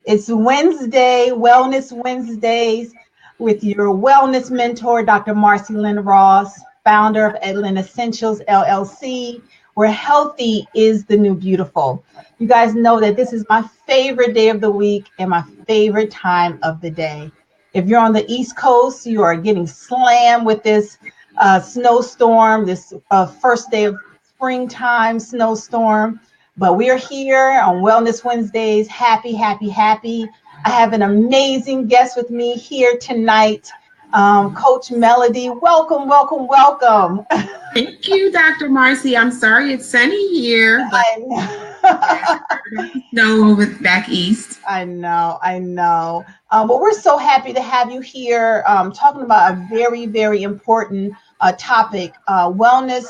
It's Wednesday, Wellness Wednesdays, with your wellness mentor, Dr. Marsie Lynn Ross, founder of EdLyn Essentials LLC, where healthy is the new beautiful. You guys know that this is my favorite day of the week and my favorite time of the day. If you're on the East Coast, you are getting slammed with this snowstorm, this first day of springtime snowstorm. But we are here on Wellness Wednesdays. Happy, happy, happy. I have an amazing guest with me here tonight, Coach Melody. Welcome, welcome, welcome. Thank you, Dr. Marcie. I'm sorry it's sunny here, but snow over back east. I know. But we're so happy to have you here talking about a very, very important topic, wellness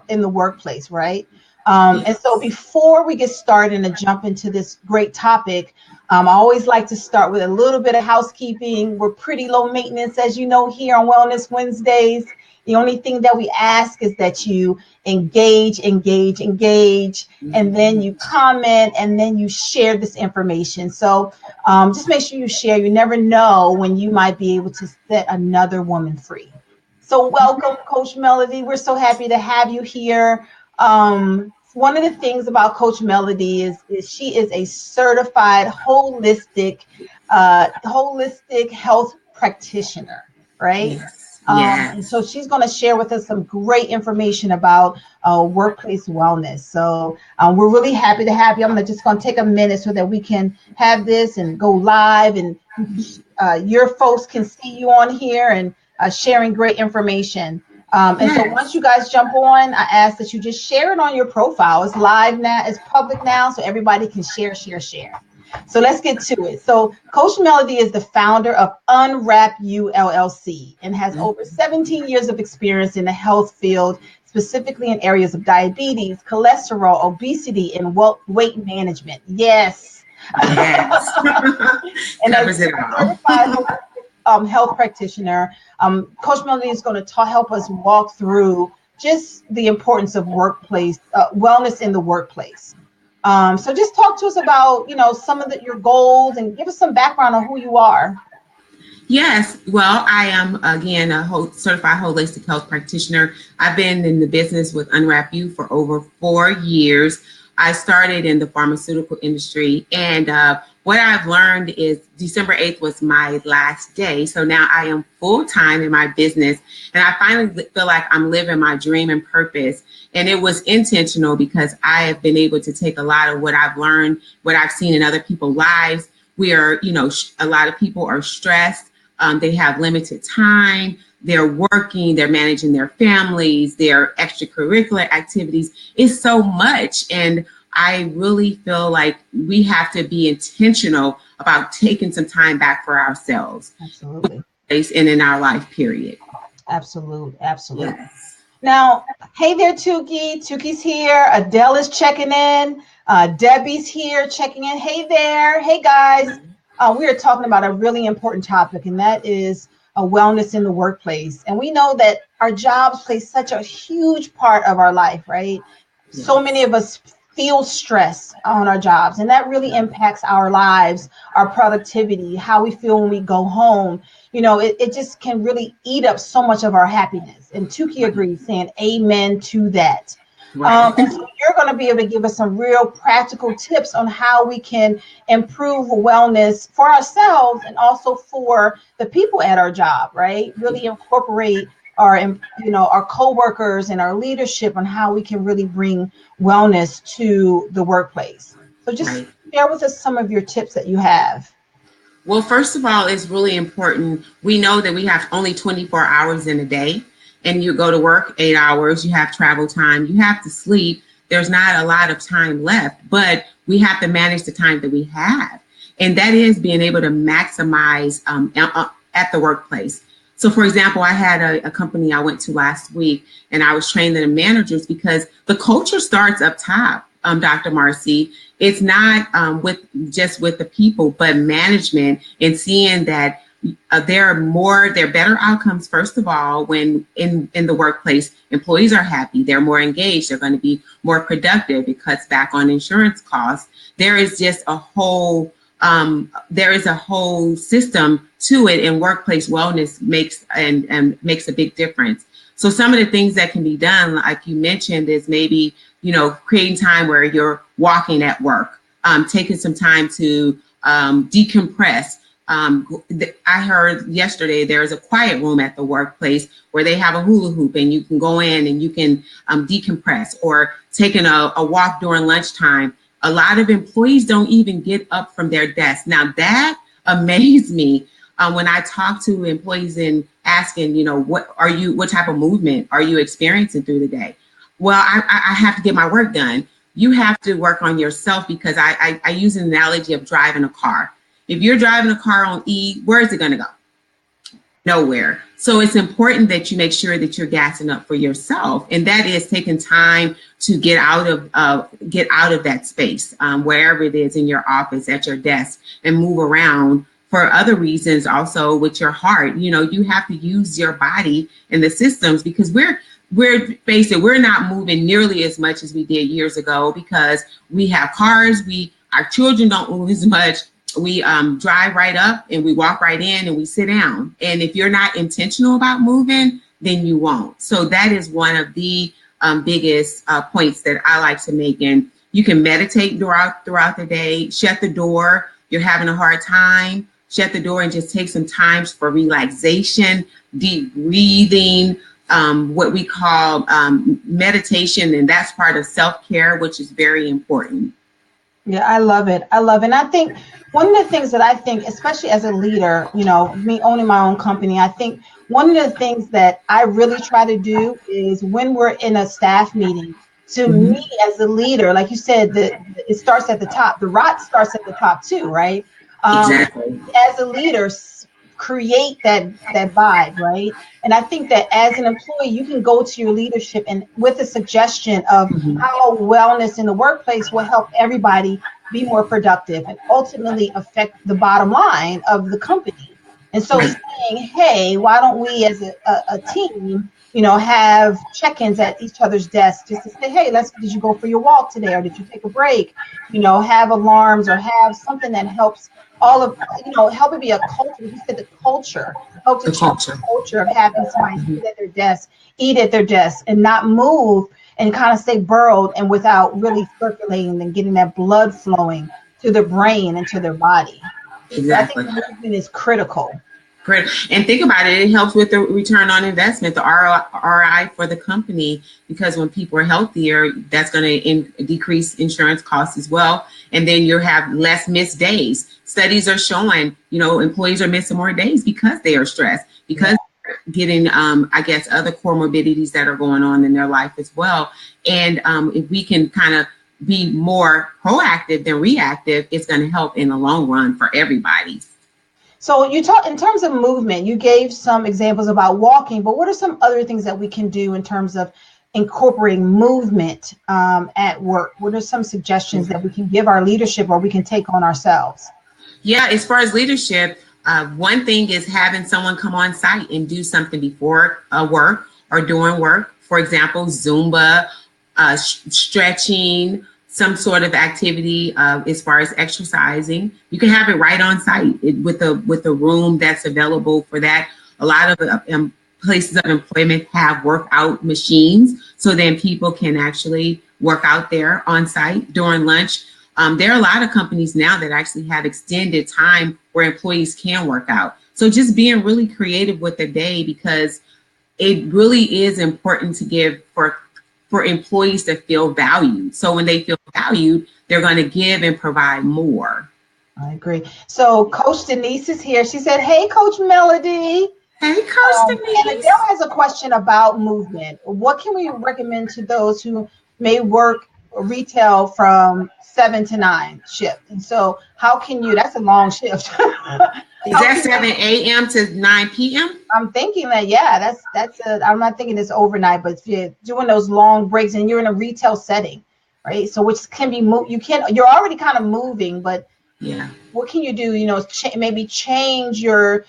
in the workplace, right? And so before we get started and jump into this great topic, I always like to start with a little bit of housekeeping. We're pretty low maintenance, as you know, here on Wellness Wednesdays. The only thing that we ask is that you engage, and then you comment, and then you share this information. So just make sure you share. You never know when you might be able to set another woman free. So welcome, Coach Melody. We're so happy to have you here. One of the things about Coach Melody is she is a certified holistic health practitioner, right? Yes. And so she's going to share with us some great information about workplace wellness. So we're really happy to have you. I'm just going to take a minute so that we can have this and go live, and your folks can see you on here and sharing great information. So once you guys jump on, I ask that you just share it on your profile. It's live now, it's public now, so everybody can share. So let's get to it. So Coach Melody is the founder of Unwrap You LLC and has over 17 years of experience in the health field, specifically in areas of diabetes, cholesterol, obesity, and weight management. Yes. And as a certified health practitioner, Coach Melody is going to help us walk through just the importance of workplace wellness in the workplace. So just talk to us about, some of your goals, and give us some background on who you are. Yes. Well, I am, again, a certified holistic health practitioner. I've been in the business with Unwrap You for over 4 years. I started in the pharmaceutical industry, and what I've learned is December 8th was my last day. So now I am full-time in my business, and I finally feel like I'm living my dream and purpose. And it was intentional because I have been able to take a lot of what I've learned, what I've seen in other people's lives. We are, a lot of people are stressed. They have limited time. They're working, they're managing their families, their extracurricular activities. It's so much. And I really feel like we have to be intentional about taking some time back for ourselves. Absolutely. And in our life period. Absolutely. Yes. Now, hey there, Tuki. Tuki's here. Adele is checking in. Debbie's here checking in. Hey there. Hey, guys. We are talking about a really important topic, and that is wellness in the workplace. And we know that our jobs play such a huge part of our life, right? Yes. So many of us feel stress on our jobs, and that really impacts our lives, our productivity, how we feel when we go home. It just can really eat up so much of our happiness. And Tuki agrees, saying amen to that. Right. And so you're going to be able to give us some real practical tips on how we can improve wellness for ourselves and also for the people at our job, right? Really incorporate our coworkers and our leadership on how we can really bring wellness to the workplace. So just share with us some of your tips that you have. Well, first of all, it's really important. We know that we have only 24 hours in a day, and you go to work 8 hours, you have travel time, you have to sleep. There's not a lot of time left, but we have to manage the time that we have. And that is being able to maximize at the workplace. So, for example, I had a company I went to last week, and I was training the managers because the culture starts up top, Dr. Marcie. It's not with the people, but management, and seeing that there are better outcomes, first of all, when in the workplace, employees are happy, they're more engaged, they're going to be more productive, it cuts back on insurance costs. There is just a whole there is a whole system to it, and workplace wellness makes a big difference. So some of the things that can be done, like you mentioned, is maybe, creating time where you're walking at work, taking some time to decompress. I heard yesterday there's a quiet room at the workplace where they have a hula hoop, and you can go in and you can decompress, or taking a walk during lunchtime. A lot of employees don't even get up from their desk. Now that amazed me when I talk to employees and asking, what type of movement are you experiencing through the day? Well, I have to get my work done. You have to work on yourself, because I use an analogy of driving a car. If you're driving a car on E, where is it going to go? Nowhere. So it's important that you make sure that you're gassing up for yourself, and that is taking time to get out of that space, wherever it is, in your office, at your desk, and move around for other reasons. Also with your heart, you have to use your body and the systems, because we're not moving nearly as much as we did years ago, because we have cars. Our children don't move as much. We drive right up and we walk right in and we sit down. And if you're not intentional about moving, then you won't. So that is one of the biggest points that I like to make. And you can meditate throughout the day. Shut the door. You're having a hard time. Shut the door and just take some time for relaxation, deep breathing, what we call meditation. And that's part of self-care, which is very important. Yeah, I love it. And I think one of the things that I think, especially as a leader, me owning my own company, I think one of the things that I really try to do is, when we're in a staff meeting, to me as a leader, like you said, it starts at the top. The rot starts at the top too, right? Exactly. As a leader, create that vibe, right? And I think that as an employee, you can go to your leadership and with a suggestion of how wellness in the workplace will help everybody be more productive and ultimately affect the bottom line of the company. And so saying, hey, why don't we as a team, have check-ins at each other's desks, just to say, hey, did you go for your walk today, or did you take a break? Have alarms, or have something that helps help it be a culture. You said the culture. Help to change the culture of having somebody sit at their desk, eat at their desk, and not move, and kind of stay burrowed and without really circulating and getting that blood flowing to their brain and to their body. Exactly. So I think movement is critical. Great. And think about it, it helps with the return on investment, the ROI for the company, because when people are healthier, that's going to decrease insurance costs as well. And then you have less missed days. Studies are showing, employees are missing more days because they are stressed, because they're getting, other comorbidities that are going on in their life as well. And if we can kind of be more proactive than reactive, it's going to help in the long run for everybody. So you talk in terms of movement, you gave some examples about walking, but what are some other things that we can do in terms of incorporating movement at work? What are some suggestions that we can give our leadership, or we can take on ourselves? Yeah, as far as leadership, one thing is having someone come on site and do something before work or during work. For example, Zumba, stretching, some sort of activity as far as exercising. You can have it right on site with the room that's available for that. A lot of places of employment have workout machines, so then people can actually work out there on site during lunch. There are a lot of companies now that actually have extended time where employees can work out. So just being really creative with the day, because it really is important to give for employees to feel valued. So when they feel valued, they're going to give and provide more. I agree. So Coach Denise is here. She said, hey, Coach Melody. Hey, Coach Denise. And Adele has a question about movement. What can we recommend to those who may work retail from 7 to 9 shift? And so how can you, that's a long shift. Is that 7 a.m. to 9 p.m.? I'm thinking that, yeah, I'm not thinking it's overnight, but if you're doing those long breaks and you're in a retail setting, right? So which can be you're already kind of moving, but yeah, what can you do? Maybe change your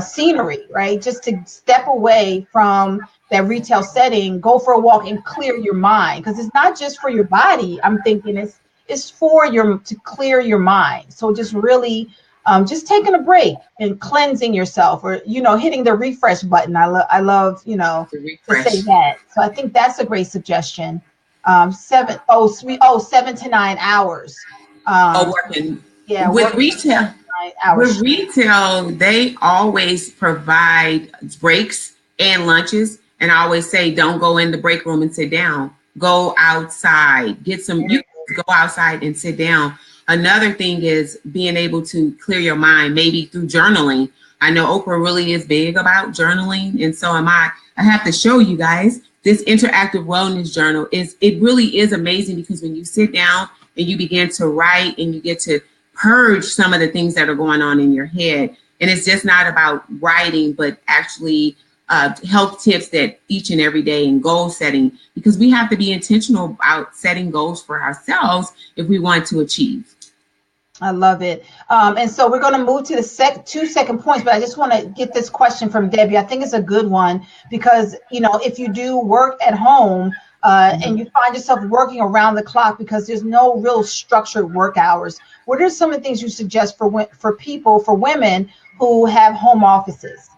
scenery, right? Just to step away from that retail setting, go for a walk and clear your mind. Because it's not just for your body. I'm thinking it's for to clear your mind. So just really just taking a break and cleansing yourself, or hitting the refresh button. I love To to say refresh. that. So I think that's a great suggestion. 7 to 9 hours. Oh, Um, working yeah, with working retail. 9 hours. With retail, they always provide breaks and lunches. And I always say, don't go in the break room and sit down. Go outside. You go outside and sit down. Another thing is being able to clear your mind, maybe through journaling. I know Oprah really is big about journaling, and so am I. I have to show you guys this interactive wellness journal. It really is amazing, because when you sit down and you begin to write and you get to purge some of the things that are going on in your head. And it's just not about writing, but actually health tips that each and every day, and goal setting, because we have to be intentional about setting goals for ourselves if we want to achieve. I love it. And so we're going to move to the 2 second points, but I just want to get this question from Debbie. I think it's a good one because, if you do work at home and you find yourself working around the clock because there's no real structured work hours, what are some of the things you suggest for women who have home offices?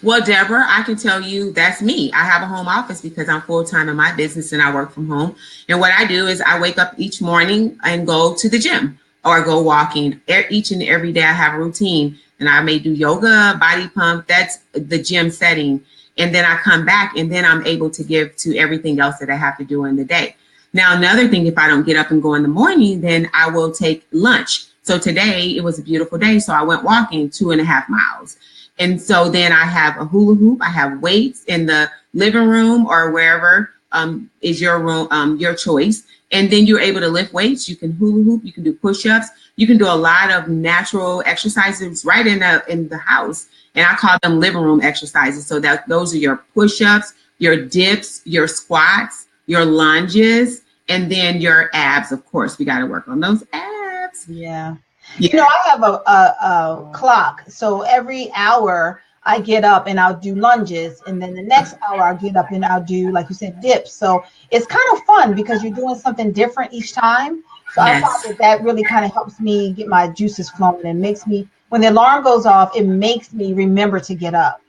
Well, Deborah, I can tell you that's me. I have a home office because I'm full-time in my business and I work from home. And what I do is I wake up each morning and go to the gym or go walking. Each and every day I have a routine, and I may do yoga, body pump. That's the gym setting. And then I come back and then I'm able to give to everything else that I have to do in the day. Now, another thing, if I don't get up and go in the morning, then I will take lunch. So today it was a beautiful day. So I went walking 2.5 miles. And so then I have a hula hoop. I have weights in the living room or wherever is your room, your choice. And then you're able to lift weights. You can hula hoop. You can do push-ups. You can do a lot of natural exercises right in the house. And I call them living room exercises. So that those are your push-ups, your dips, your squats, your lunges, and then your abs. Of course, we got to work on those abs. Yeah. Yeah. I have a clock. So every hour I get up and I'll do lunges. And then the next hour I'll get up and I'll do, like you said, dips. So it's kind of fun because you're doing something different each time. So I find that really kind of helps me get my juices flowing and makes me, when the alarm goes off, it makes me remember to get up.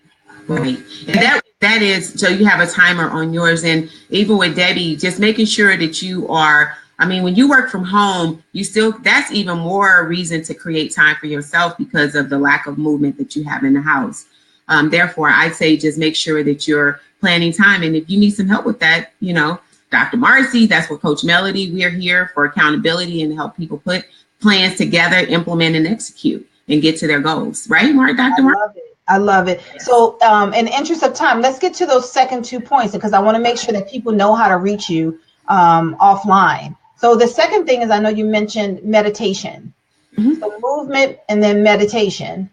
Right. And that is, so you have a timer on yours. And even with Debbie, just making sure that you are, I mean, when you work from home, that's even more reason to create time for yourself because of the lack of movement that you have in the house. Therefore, I'd say just make sure that you're planning time. And if you need some help with that, Dr. Marsie, that's what Coach Melody, we're here for accountability and help people put plans together, implement and execute and get to their goals. Right, Dr. Marsie? I love it. So in the interest of time, let's get to those second 2 points because I want to make sure that people know how to reach you offline. So the second thing is, I know you mentioned meditation. Mm-hmm. So movement and then meditation.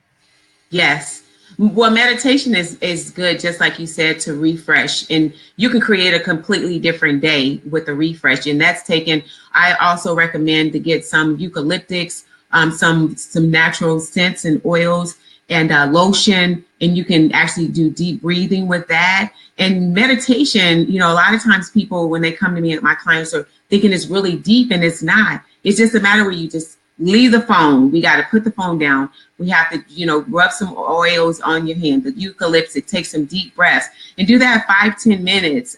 Yes. Well, meditation is good, just like you said, to refresh. And you can create a completely different day with a refresh. And I also recommend to get some eucalyptics, some natural scents and oils and lotion. And you can actually do deep breathing with that. And meditation, a lot of times people, when they come to me, my clients are thinking it's really deep, and it's not. It's just a matter where you just leave the phone. We got to put the phone down. We have to, rub some oils on your hand, the eucalyptus, take some deep breaths and do that 5-10 minutes.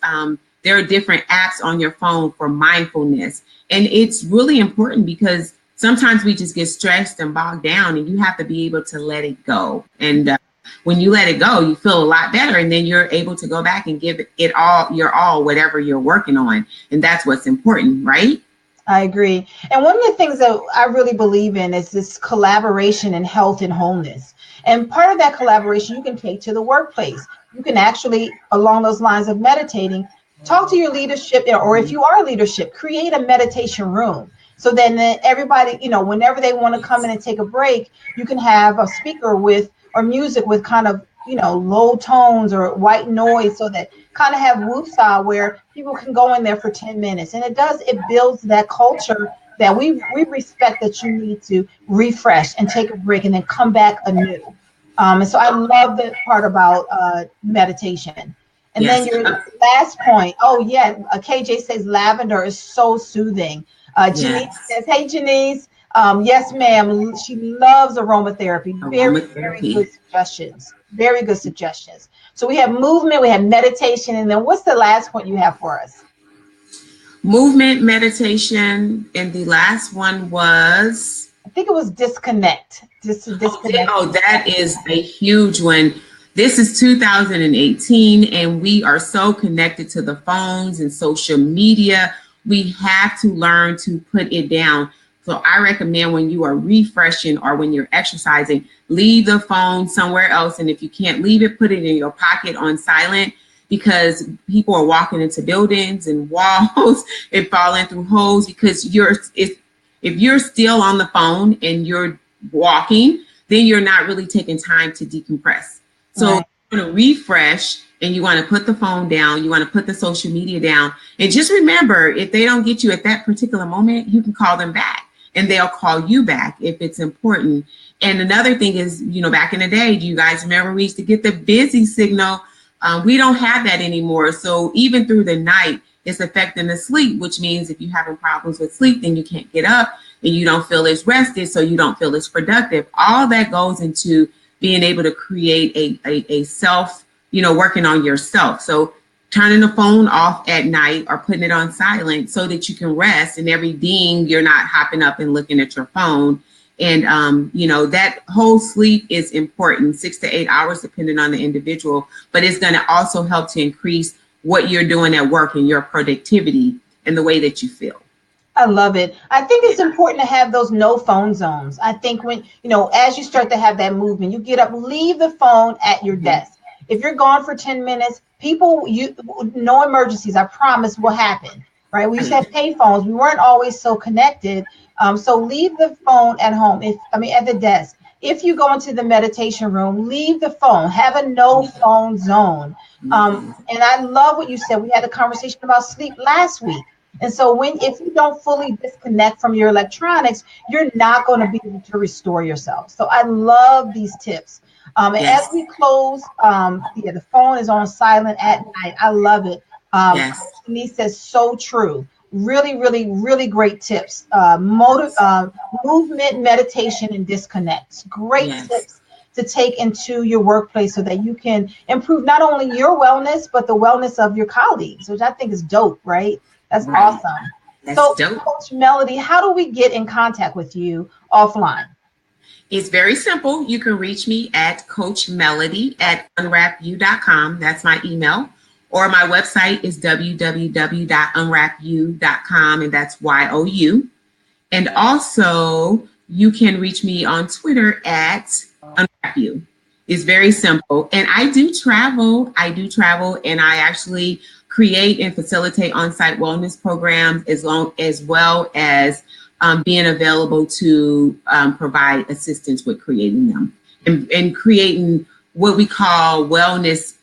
There are different apps on your phone for mindfulness. And it's really important because sometimes we just get stressed and bogged down, and you have to be able to let it go. And when you let it go, you feel a lot better. And then you're able to go back and give it all, whatever you're working on. And that's what's important, right? I agree. And one of the things that I really believe in is this collaboration in health and wholeness. And part of that collaboration you can take to the workplace. You can actually, along those lines of meditating, talk to your leadership, or if you are leadership, create a meditation room. So then everybody, whenever they want to come in and take a break, you can have a speaker or music with kind of, low tones or white noise, so that kind of have woosah where people can go in there for 10 minutes. And it builds that culture that we respect, that you need to refresh and take a break and then come back anew. And so I love that part about meditation. And yes. Then your last point, KJ says lavender is so soothing. Janice says, hey, Janice. Yes, ma'am. She loves aromatherapy. Very, very good suggestions. Very good suggestions. So we have movement, we have meditation, and then what's the last point you have for us? Movement, meditation, and the last one was? I think it was disconnect. Disconnect. Oh, that is a huge one. This is 2018, and we are so connected to the phones and social media. We have to learn to put it down. So I recommend when you are refreshing or when you're exercising, leave the phone somewhere else. And if you can't leave it, put it in your pocket on silent, because people are walking into buildings and walls and falling through holes because if you're still on the phone and you're walking, then you're not really taking time to decompress. So right. You want to refresh and you want to put the phone down, you want to put the social media down. And just remember, if they don't get you at that particular moment, you can call them back and they'll call you back if it's important. And another thing is, back in the day, do you guys remember we used to get the busy signal? We don't have that anymore. So even through the night, it's affecting the sleep, which means if you're having problems with sleep, then you can't get up and you don't feel as rested, so you don't feel as productive. All that goes into being able to create a self, working on yourself. So turning the phone off at night or putting it on silent so that you can rest, and every ding, you're not hopping up and looking at your phone. And, that whole sleep is important, 6 to 8 hours, depending on the individual, but it's going to also help to increase what you're doing at work and your productivity and the way that you feel. I love it. I think it's important to have those no phone zones. I think when, as you start to have that movement, you get up, leave the phone at your desk. If you're gone for 10 minutes, no emergencies, I promise, will happen, right? We used to have pay phones. We weren't always so connected. So leave the phone at home, at the desk. If you go into the meditation room, leave the phone, have a no phone zone. And I love what you said. We had a conversation about sleep last week. And so if you don't fully disconnect from your electronics, you're not going to be able to restore yourself. So I love these tips. And as we close, the phone is on silent at night. I love it. Denise says so true. Really, really, really great tips. Movement, meditation, and disconnect. Great tips to take into your workplace so that you can improve not only your wellness, but the wellness of your colleagues, which I think is dope, right? That's awesome. That's dope. Coach Melody, how do we get in contact with you offline? It's very simple. You can reach me at coachmelody@unwrapu.com. That's my email. Or my website is www.unwrapu.com, and that's YOU. And also, you can reach me on Twitter at unwrapu. It's very simple. And I do travel, and I actually create and facilitate on-site wellness programs as well as being available to provide assistance with creating them and creating what we call wellness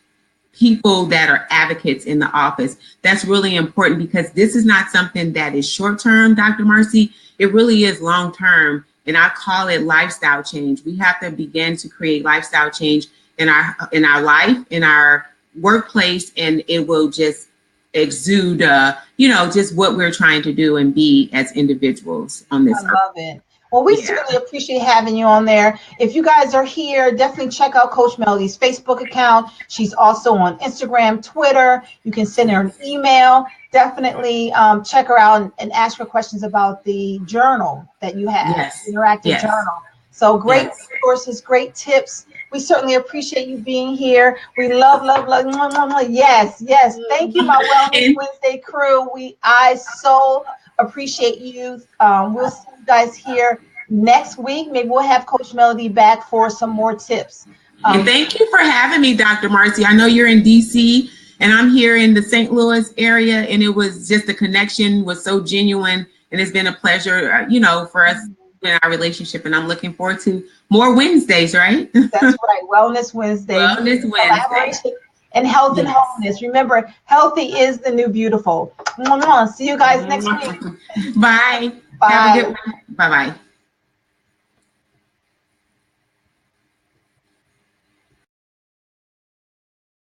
people that are advocates in the office. That's really important because this is not something that is short-term, Dr. Marsie. It really is long-term, and I call it lifestyle change. We have to begin to create lifestyle change in our life, in our workplace, and it will just exude, just what we're trying to do and be as individuals on this earth. I love it. Well, we certainly appreciate having you on there. If you guys are here, definitely check out Coach Melody's Facebook account. She's also on Instagram, Twitter. You can send her an email. Definitely check her out and ask her questions about the journal that you have, interactive journal. So great resources, great tips. We certainly appreciate you being here. We love. Yes. Thank you, my Wellness Wednesday crew. I so appreciate you. We'll see you guys here next week. Maybe we'll have Coach Melody back for some more tips. And thank you for having me, Dr. Marsie. I know you're in DC and I'm here in the St. Louis area, and it was just the connection was so genuine, and it's been a pleasure, for us in our relationship, and I'm looking forward to more Wednesdays, right? That's right. Wellness Wednesday. And health and wholeness. Remember, healthy is the new beautiful. See you guys next week. Bye. Bye. Have a good one. Bye-bye.